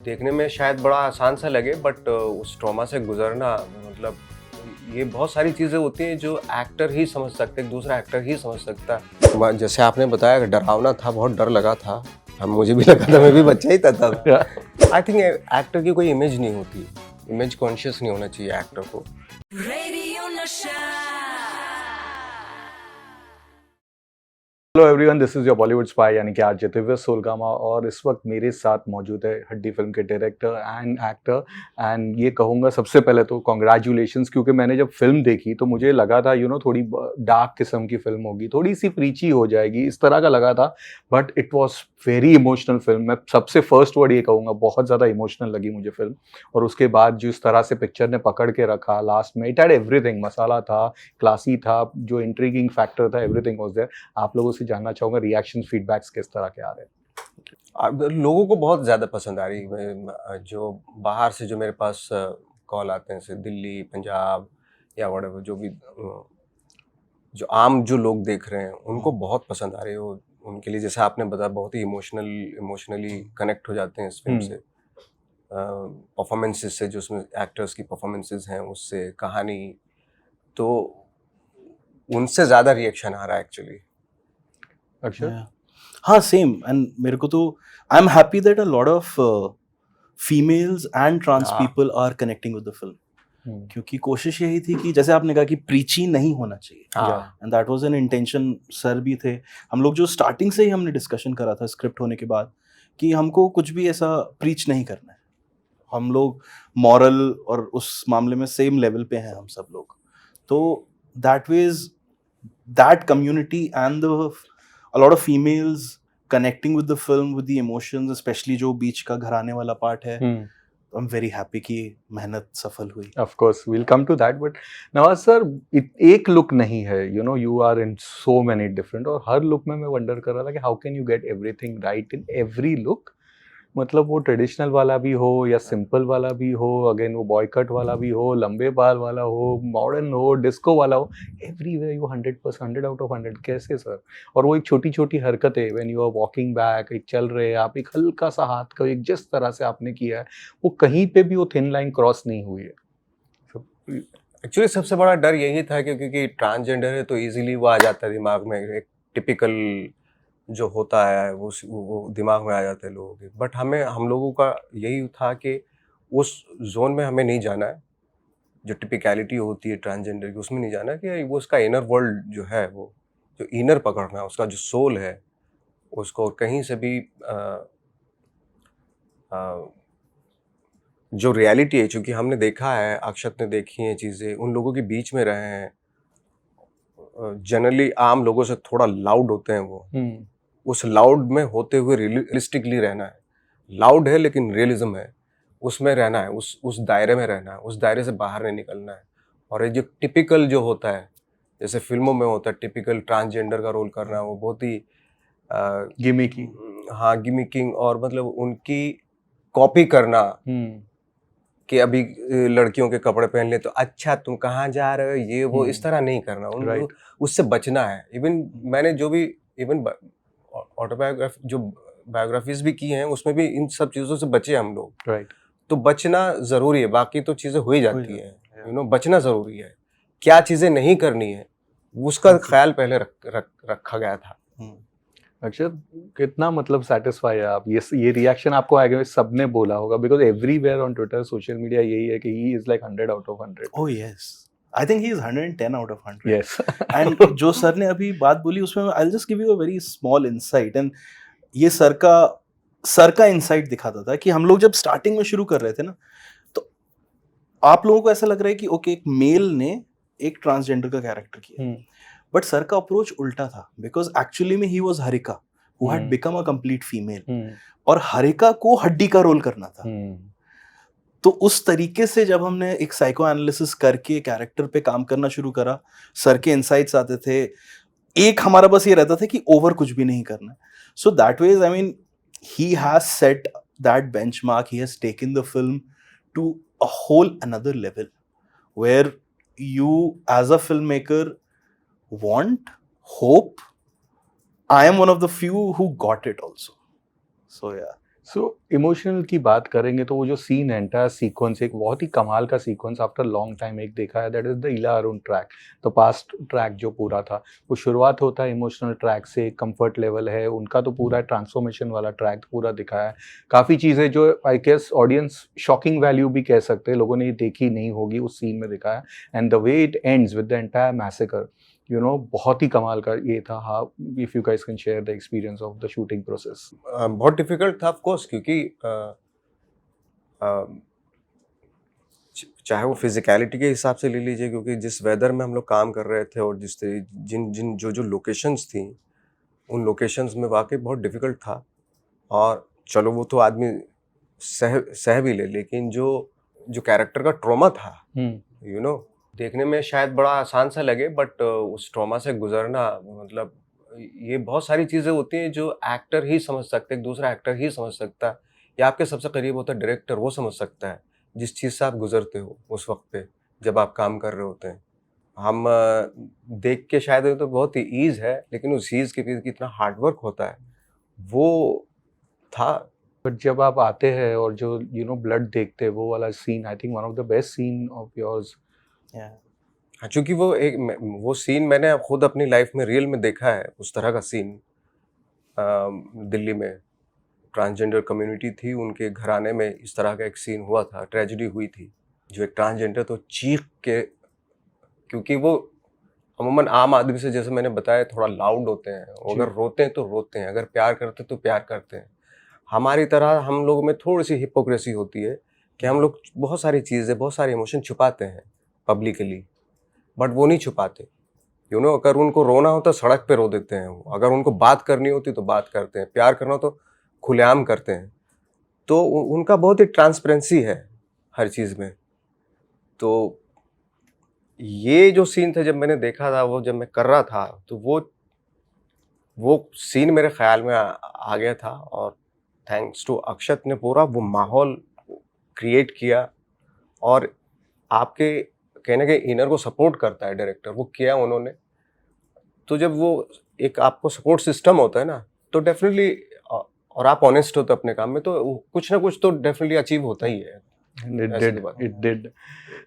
देखने में शायद बड़ा आसान सा लगे बट उस ट्रॉमा से गुजरना मतलब ये बहुत सारी चीज़ें होती हैं जो एक्टर ही समझ सकते हैं, दूसरा एक्टर ही समझ सकता है। जैसे आपने बताया डरावना था, बहुत डर लगा था। हम मुझे भी लगा था, मैं भी बच्चा ही था तब। आई थिंक एक्टर की कोई इमेज नहीं होती, इमेज कॉन्शियस नहीं होना चाहिए एक्टर को। Hello everyone, this is your Bollywood spy यानी कि आरजे दिव्य सोलगामा। और इस वक्त मेरे साथ मौजूद है हड्डी फिल्म के डायरेक्टर एंड एक्टर। एंड ये कहूँगा सबसे पहले तो कॉन्ग्रेचुलेशंस, क्योंकि मैंने जब फिल्म देखी तो मुझे लगा था थोड़ी डार्क किस्म की फिल्म होगी, थोड़ी सी प्रीची हो जाएगी, इस तरह का लगा था। But it was very emotional film. मैं सबसे फर्स्ट वर्ड ये कहूँगा, बहुत ज़्यादा इमोशनल लगी मुझे फिल्म। और उसके बाद जिस तरह से पिक्चर ने पकड़ के रखा लास्ट में, इट हैड एवरीथिंग। मसाला था, क्लासी था, जो इंट्रीगिंग फैक्टर था, एवरीथिंग वॉज देयर। आप लोगों से जानना चाहूंगा रिएक्शन फीडबैक्स किस तरह के आ रहे हैं। अब लोगों को बहुत ज़्यादा पसंद आ रही है। जो बाहर से जो मेरे पास कॉल आते हैं, जैसे दिल्ली, पंजाब या वड़ेवर, जो भी जो आम जो लोग देख रहे हैं उनको बहुत पसंद आ रही है। वो उनके लिए, जैसे आपने बताया, बहुत ही इमोशनली कनेक्ट हो जाते हैं इस फिल्म से। परफॉर्मेंसेस से, जो उसमें एक्टर्स की परफॉर्मेंसेस हैं, उससे कहानी, तो उनसे ज़्यादा रिएक्शन आ रहा है एक्चुअली। अक्षर? हाँ, सेम। एंड मेरे को तो I am happy that a lot of females and trans people are connecting with the film, क्योंकि कोशिश यही थी कि जैसे आपने कहा कि प्रीची नहीं होना चाहिए, and that was an intention. Sir भी थे, हम लोग जो स्टार्टिंग से ही हमने डिस्कशन करा था स्क्रिप्ट होने के बाद कि हमको कुछ भी ऐसा प्रीच नहीं करना है। हम लोग मॉरल और उस मामले में सेम लेवल पे हैं हम सब लोग। तो that ways that community and a lot of females connecting with the film, with the emotions, especially जो बीच का घराने वाला पार्ट है। I'm very happy कि मेहनत सफल हुई। Of course, we'll come to that, but Nawaz sir, एक लुक नहीं है, you are in so many different, और हर लुक में मैं वंडर कर रहा था कि how can you get everything right in every look। मतलब वो ट्रेडिशनल वाला भी हो या सिंपल वाला भी हो, अगेन वो बॉय कट वाला भी हो, लंबे बाल वाला हो, मॉडर्न हो, डिस्को वाला हो, एवरीवेयर यू 100%, 100 आउट ऑफ 100। कैसे सर? और वो एक छोटी छोटी हरकतें, when you are walking back, एक चल रहे आप, एक हल्का सा हाथ का एक जिस तरह से आपने किया है, वो कहीं पे भी वो थिन लाइन क्रॉस नहीं हुई है। एक्चुअली सबसे बड़ा डर यही था कि क्योंकि ट्रांसजेंडर है तो इजीली वो आ जाता है दिमाग में, एक टिपिकल जो होता है वो दिमाग में आ जाता है लोगों के। बट हम लोगों का यही था कि उस जोन में हमें नहीं जाना है, जो टिपिकलिटी होती है ट्रांसजेंडर की, उसमें नहीं जाना है। कि वो उसका इनर वर्ल्ड जो है, वो जो इनर पकड़ना है, उसका जो सोल है, उसको कहीं से भी जो रियलिटी है, चूँकि हमने देखा है, अक्षत ने देखी हैं चीज़ें, उन लोगों के बीच में रहे हैं। जनरली आम लोगों से थोड़ा लाउड होते हैं वो। उस लाउड में होते हुए रियलिस्टिकली रहना है। लाउड है लेकिन रियलिज्म है, उसमें रहना है, उस दायरे में रहना है, उस दायरे से बाहर नहीं निकलना है। और ये जो टिपिकल जो होता है, जैसे फिल्मों में होता है टिपिकल ट्रांसजेंडर का रोल करना, वो बहुत ही गिमिकी। हाँ, गिमिकिंग, और मतलब उनकी कॉपी करना कि अभी लड़कियों के कपड़े पहन ले तो अच्छा तुम कहाँ जा रहे हो, ये वो, इस तरह नहीं करना। उससे बचना है। इवन मैंने जो भी ऑटोबायोग्राफी, जो बायोग्राफीज भी की हैं, उसमें भी इन सब चीज़ों से बचे हम लोग। तो बचना ज़रूरी है, बाकी तो चीज़ें हो ही जाती हैं। बचना ज़रूरी है। क्या चीज़ें नहीं करनी है, उसका ख्याल पहले रखा गया था। अक्षर, कितना मतलब सेटिस्फाई है आप? ये रिएक्शन आपको आएगा, सबने बोला होगा, because everywhere on Twitter, social media यही है कि he is like 100 out of 100। Oh yes, I think he is 110 out of 100। Yes. And जो सर ने अभी बात बोली, उसमें I will just give you a very small insight. And ये सर का इनसाइट दिखाता था कि हम लोग जब स्टार्टिंग में शुरू कर रहे थे ना, तो आप लोगों को ऐसा लग रहा है कि ओके, एक मेल ने एक ट्रांसजेंडर का कैरेक्टर किया, बट सर का अप्रोच उल्टा था। बिकॉज एक्चुअली में he was Harika who had become a complete female, और हरिका को हड्डी का रोल करना था। तो उस तरीके से जब हमने एक साइको एनालिसिस करके कैरेक्टर पे काम करना शुरू करा, सर के इनसाइट्स आते थे। एक हमारा बस ये रहता था कि ओवर कुछ भी नहीं करना। So that ways, I mean, he has set that benchmark, he has taken the film to a whole another level, where you as a filmmaker want, hope. I am one of the few who got it also. So yeah. So emotional की बात करेंगे तो वो जो scene entire sequence, एक बहुत ही कमाल का सीक्वेंस आफ्टर लॉन्ग टाइम एक देखा है, दैट इज द इला अरुण ट्रैक, तो पास्ट ट्रैक जो पूरा था, वो शुरुआत होता है इमोशनल ट्रैक से, कंफर्ट लेवल है उनका, तो पूरा ट्रांसफॉर्मेशन वाला ट्रैक पूरा दिखाया है। काफ़ी चीज़ें जो I guess audience shocking value भी कह सकते हैं, लोगों ने ये देखी नहीं होगी, उस सीन में दिखाया। And the way it ends with the entire massacre, बहुत ही कमाल का ये था। हाँ, if you guys can share the experience of the shooting process. बहुत डिफिकल्ट था ऑफ कोर्स, क्योंकि चाहे वो फिजिकलिटी के हिसाब से ले लीजिए, क्योंकि जिस वेदर में हम लोग काम कर रहे थे और जिन जिन जो जो लोकेशंस थी, उन लोकेशंस में वाकई बहुत डिफिकल्ट था। और चलो वो तो आदमी सह भी ले, लेकिन जो जो कैरेक्टर का ट्रॉमा था, देखने में शायद बड़ा आसान सा लगे, बट उस ट्रॉमा से गुजरना, मतलब ये बहुत सारी चीज़ें होती हैं जो एक्टर ही समझ सकते हैं, एक दूसरा एक्टर ही समझ सकता है, या आपके सबसे करीब होता है डायरेक्टर, वो समझ सकता है जिस चीज़ से आप गुजरते हो उस वक्त पे जब आप काम कर रहे होते हैं। हम देख के शायद तो बहुत ही ईज है, लेकिन उस चीज़ के पीछे कितना हार्डवर्क होता है वो था। बट जब आप आते हैं और जो ब्लड देखते हैं, वो वाला scene I think one of the best scene of yours. हाँ, चूँकि वो सीन मैंने खुद अपनी लाइफ में रियल में देखा है, उस तरह का सीन। दिल्ली में ट्रांसजेंडर कम्युनिटी थी, उनके घराने में इस तरह का एक सीन हुआ था, ट्रेजेडी हुई थी। जो एक ट्रांसजेंडर तो चीख के, क्योंकि वो अमूमन आम आदमी से, जैसे मैंने बताया, थोड़ा लाउड होते हैं, अगर रोते हैं तो रोते हैं, अगर प्यार करते हैं तो प्यार करते हैं। हमारी तरह हम लोगों में थोड़ी सी हिपोक्रेसी होती है कि हम लोग बहुत सारी चीज़ें, बहुत सारे इमोशन छुपाते हैं पब्लिकली, बट वो नहीं छुपाते। अगर उनको रोना हो तो सड़क पे रो देते हैं वो, अगर उनको बात करनी होती तो बात करते हैं, प्यार करना हो तो खुलेआम करते हैं। तो उनका बहुत ही ट्रांसपेरेंसी है हर चीज़ में। तो ये जो सीन था, जब मैंने देखा था, वो जब मैं कर रहा था, तो वो सीन मेरे ख्याल में आ गया था, और थैंक्स टू अक्षत ने पूरा वो माहौल क्रिएट किया। और आपके कहने के इनर को सपोर्ट करता है डायरेक्टर, वो किया उन्होंने। तो जब वो एक आपको सपोर्ट सिस्टम होता है ना, तो डेफिनेटली, और आप ऑनेस्ट होते अपने काम में, तो कुछ ना कुछ तो डेफिनेटली अचीव होता ही है। It did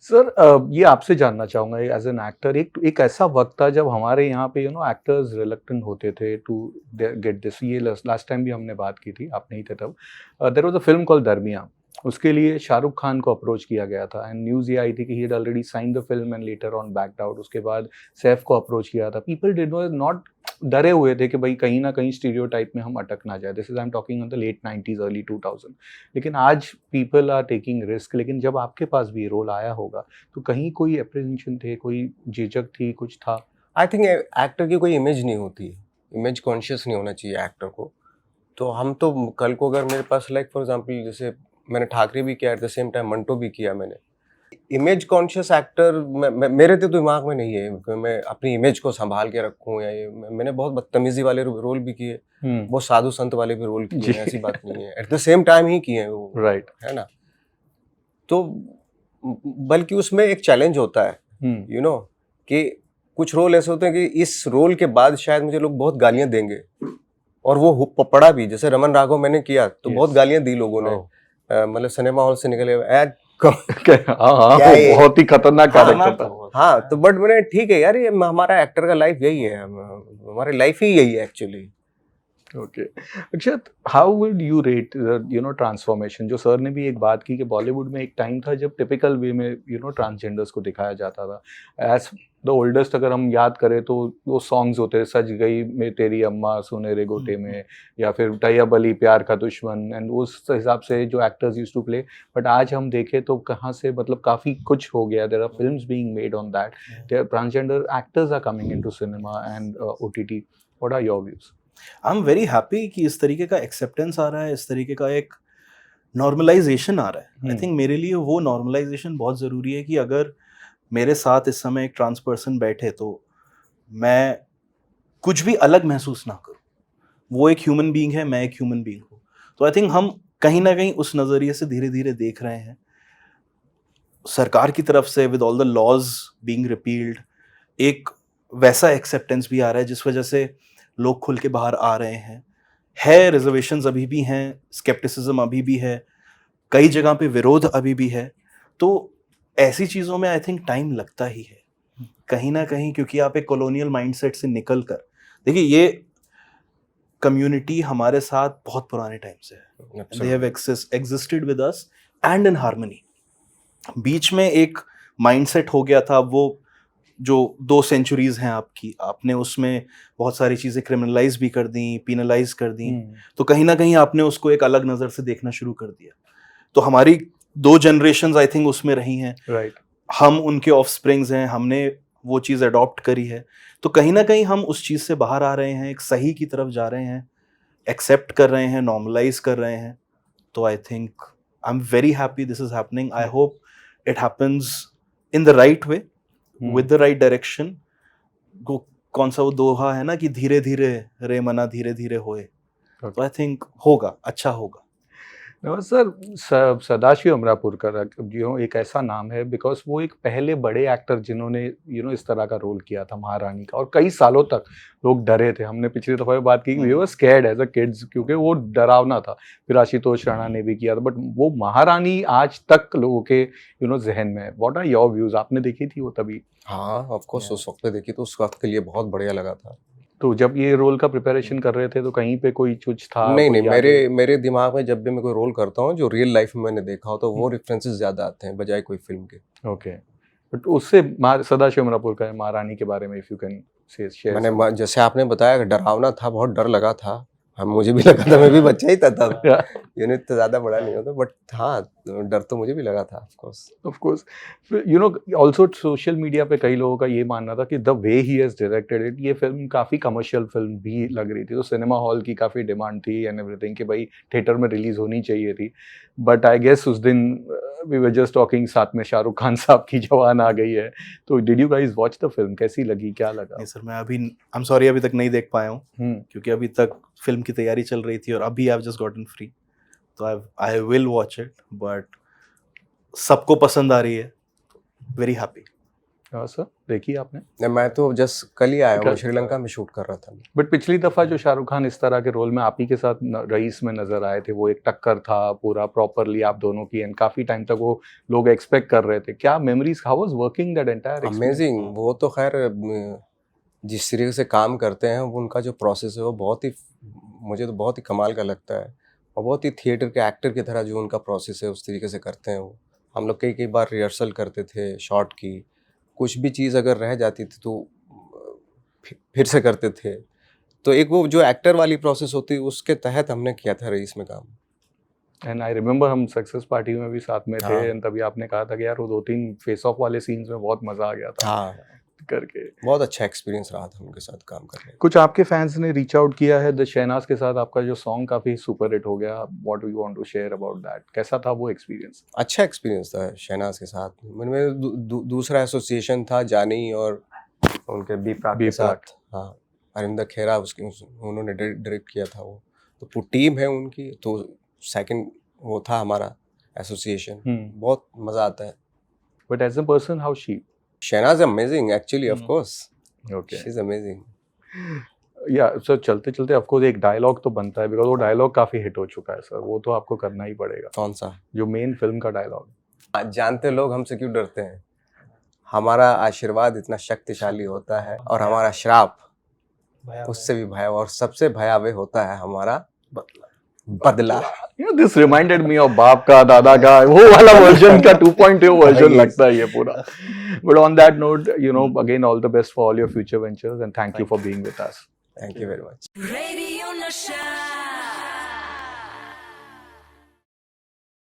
sir. ये आपसे जानना चाहूंगा, एज एन एक्टर, एक ऐसा वक्त था जब हमारे यहाँ पे एक्टर्स रिलक्टेंट होते थे टू गेट दिस। ये लास्ट टाइम भी हमने बात की थी, आप नहीं थे तब। There was a film called Darmiyaan, उसके लिए शाहरुख खान को अप्रोच किया गया था, एंड न्यूज़ ये आई थी कि he had already sign the film and later on backed out. उसके बाद सैफ को अप्रोच किया था। पीपल डिड नॉट, डरे हुए थे कि भाई कहीं ना कहीं स्टीरियोटाइप में हम अटक ना जाए। This is I am talking on the late 90s early 2000। लेकिन आज पीपल आर टेकिंग रिस्क। लेकिन जब आपके पास भी रोल आया होगा तो कहीं कोई एप्रीहेंशन थे, कोई झिझक थी, कुछ था? आई थिंक एक्टर की कोई इमेज नहीं होती, इमेज कॉन्शियस नहीं होना चाहिए एक्टर को। तो हम तो कल को अगर मेरे पास, लाइक फॉर एग्जांपल, जैसे मैंने ठाकरे भी किया, at the same time Manto भी किया मैंने। इमेज कॉन्शियस एक्टर मेरे तो दिमाग में नहीं है कि मैं अपनी इमेज को संभाल के रखूं, या ये मैंने बहुत बदतमीजी वाले रोल भी किए, बहुत साधु संत वाले भी रोल किए हैं, ऐसी बात नहीं है, एट द सेम टाइम ही किए हैं वो, राइट, है ना। तो बल्कि उसमें एक चैलेंज होता है, कि कुछ रोल ऐसे होते हैं कि इस रोल के बाद शायद मुझे लोग बहुत गालियां देंगे, और वो पड़ा भी। जैसे रमन राघव मैंने किया तो बहुत गालियां दी लोगों ने, मतलब सिनेमा हॉल से निकले, बहुत ही खतरनाक कैरेक्टर था। हाँ, तो बट मैंने, ठीक है यार, ये हमारा एक्टर का लाइफ यही है, हमारी लाइफ ही यही है actually. Okay Akshat, how would you rate transformation? जो सर ने भी एक बात की कि बॉलीवुड में एक टाइम था जब टिपिकल वे में ट्रांसजेंडर्स को दिखाया जाता था। एज द ओल्डेस्ट अगर हम याद करें तो वो सॉन्ग्स होते, सज गई में तेरी अम्मा सुनहरे गोटे में, या फिर तैयब अली प्यार का दुश्मन, एंड उस हिसाब से जो actors used to play. But आज हम देखें तो कहाँ से, मतलब काफ़ी कुछ हो गया। There are films being made on that, there transgender actors are coming into cinema and OTT। What are your views? I am very happy कि इस तरीके का एक्सेप्टेंस आ रहा है, इस तरीके का एक नॉर्मलाइजेशन आ रहा है। आई थिंक मेरे लिए वो नॉर्मलाइजेशन बहुत ज़रूरी है कि अगर मेरे साथ इस समय एक ट्रांस पर्सन बैठे तो मैं कुछ भी अलग महसूस ना करूं। वो एक ह्यूमन बीइंग है, मैं एक ह्यूमन बीइंग हूँ। तो आई थिंक हम कहीं ना कहीं उस नज़रिए से धीरे धीरे देख रहे हैं। सरकार की तरफ से with all the laws being repealed एक वैसा एक्सेप्टेंस भी आ रहा है जिस वजह से लोग खुल के बाहर आ रहे हैं। है, रिजर्वेशंस अभी भी हैं, स्केप्टिसिज्म अभी भी है, कई जगह पे विरोध अभी भी है। तो ऐसी चीज़ों में आई थिंक टाइम लगता ही है कहीं ना कहीं, क्योंकि आप एक कॉलोनियल माइंडसेट से निकल कर देखिए, ये कम्युनिटी हमारे साथ बहुत पुराने टाइम से है, they have existed with us and in harmony. बीच में एक माइंडसेट हो गया था, वो जो 2 सेंचुरीज हैं आपकी, आपने उसमें बहुत सारी चीज़ें क्रिमिनलाइज भी कर दी, पीनलाइज कर दी, तो कहीं ना कहीं आपने उसको एक अलग नज़र से देखना शुरू कर दिया। तो हमारी 2 जनरेशंस आई थिंक उसमें रही हैं, राइट। हम उनके ऑफस्प्रिंग्स हैं, हमने वो चीज़ अडॉप्ट करी है, तो कहीं ना कहीं हम उस चीज़ से बाहर आ रहे हैं, एक सही की तरफ जा रहे हैं, एक्सेप्ट कर रहे हैं, नॉर्मलाइज कर रहे हैं। तो I think I am very happy this is happening. I hope it happens in the right way, with the right direction. कौन सा वो दोहा है ना कि धीरे धीरे रे मना धीरे धीरे होए, तो आई थिंक होगा, अच्छा होगा। सर, सदाशिव अमरापुरकर एक ऐसा नाम है बिकॉज वो एक पहले बड़े एक्टर जिन्होंने इस तरह का रोल किया था महारानी का, और कई सालों तक लोग डरे थे। हमने पिछली दफा भी बात की, we were scared as a kids, क्योंकि वो डरावना था। फिर आशुतोष राणा ने भी किया था, बट वो महारानी आज तक लोगों के जहन में है। What are your views? आपने देखी थी वो तभी? हाँ, ऑफ कोर्स उस वक्त पे देखी तो उस वक्त के लिए बहुत बढ़िया लगा था। तो जब ये रोल का प्रिपरेशन कर रहे थे तो कहीं पे कोई कुछ था? नहीं, मेरे दिमाग में जब भी मैं कोई रोल करता हूँ जो रियल लाइफ में मैंने देखा हो तो वो रेफरेंसेस ज्यादा आते हैं बजाय कोई फिल्म के। ओके, बट उससे सदाशिव अमरापुरकर महारानी के बारे में if you can say share. मैंने जैसे आपने बताया डरावना था, बहुत डर लगा था। हम मुझे भी लगा था, मैं भी बच्चा ही था तब, यूनिट तो ज़्यादा बड़ा नहीं होता, बट हाँ डर तो मुझे भी लगा था of course. Also social media पे कई लोगों का ये मानना था कि the way he has directed it, ये फिल्म काफ़ी कमर्शियल फिल्म भी लग रही थी, तो सिनेमा हॉल की काफ़ी डिमांड थी एंड एवरीथिंग कि भाई थिएटर में रिलीज होनी चाहिए थी। बट आई गेस उस दिन वी वर जस्ट टॉकिंग, साथ में शाहरुख खान साहब की जवान आ गई है। तो did you guys watch the film? कैसी लगी, क्या लगा? नहीं सर, मैं अभी आई एम सॉरी अभी तक नहीं देख पाया हूँ, क्योंकि अभी तक फिल्म की तैयारी चल रही थी और अभी I have just gotten free, तो I will watch it. But सबको पसंद आ रही है, वेरी हैप्पी। सर देखी आपने? नहीं, मैं तो जस्ट कल ही आया हूँ, श्रीलंका में शूट कर रहा था। बट पिछली दफा जो शाहरुख खान इस तरह के रोल में आप ही के साथ रईस में नजर आए थे, वो एक टक्कर था पूरा प्रॉपरली आप दोनों की, एंड काफी टाइम तक वो लोग एक्सपेक्ट कर रहे थे। क्या memories, how was working that entire experience? Amazing. वो तो खैर जिस तरीके से काम करते हैं उनका जो प्रोसेस है वो बहुत ही, मुझे तो बहुत ही कमाल का लगता है, और बहुत ही थिएटर के एक्टर की तरह जो उनका प्रोसेस है उस तरीके से करते हैं वो। हम लोग कई बार रिहर्सल करते थे शॉट की, कुछ भी चीज़ अगर रह जाती थी तो फिर से करते थे। तो एक वो जो एक्टर वाली प्रोसेस होती है उसके तहत हमने किया था रईस में काम। एंड आई रिमेंबर हम सक्सेस पार्टी में भी साथ में थे, हाँ। एंड तभी आपने कहा था कि यार वो 2-3 फेस ऑफ वाले सीन्स में बहुत मजा आ गया था। हाँ, करके बहुत अच्छा एक्सपीरियंस रहा था उनके साथ काम करने। कुछ आपके फैंस ने रीच आउट किया है द शहनाज के साथ, आपका जो सॉन्ग काफी सुपर हिट हो गया, what do you want to share about that? कैसा था वो एक्सपीरियंस? अच्छा एक्सपीरियंस था शहनाज के साथ। मेरे दूसरा एसोसिएशन था जानी और उनके बी प्राक के साथ। हाँ, अरिंदर खेरा उन्होंने डायरेक्ट किया था वो, तो टीम है उनकी, तो सेकंड वो था हमारा एसोसिएशन। बहुत मजा आता है। But as a person how she? Shehnaaz amazing actually, of course. Okay, she is amazing. या सर चलते चलते ऑफ कोर्स एक डायलॉग तो बनता है, बिकॉज वो डायलॉग काफी हिट हो चुका है सर, वो तो आपको करना ही पड़ेगा। कौन सा? जो मेन फिल्म का डायलॉग। जानते लोग हमसे क्यों डरते हैं, हमारा आशीर्वाद इतना शक्तिशाली होता है और हमारा श्राप उससे भी भयावह, और सबसे भयावह होता है हमारा बदला। दिस रिमाइंडेड मी ऑफ बाप का, दादा का, वो वाला वर्जन का 2.0 वर्जन लगता है ये पूरा। But on that note, again all the best for all your future ventures and thank you for being with us. Thank you very much.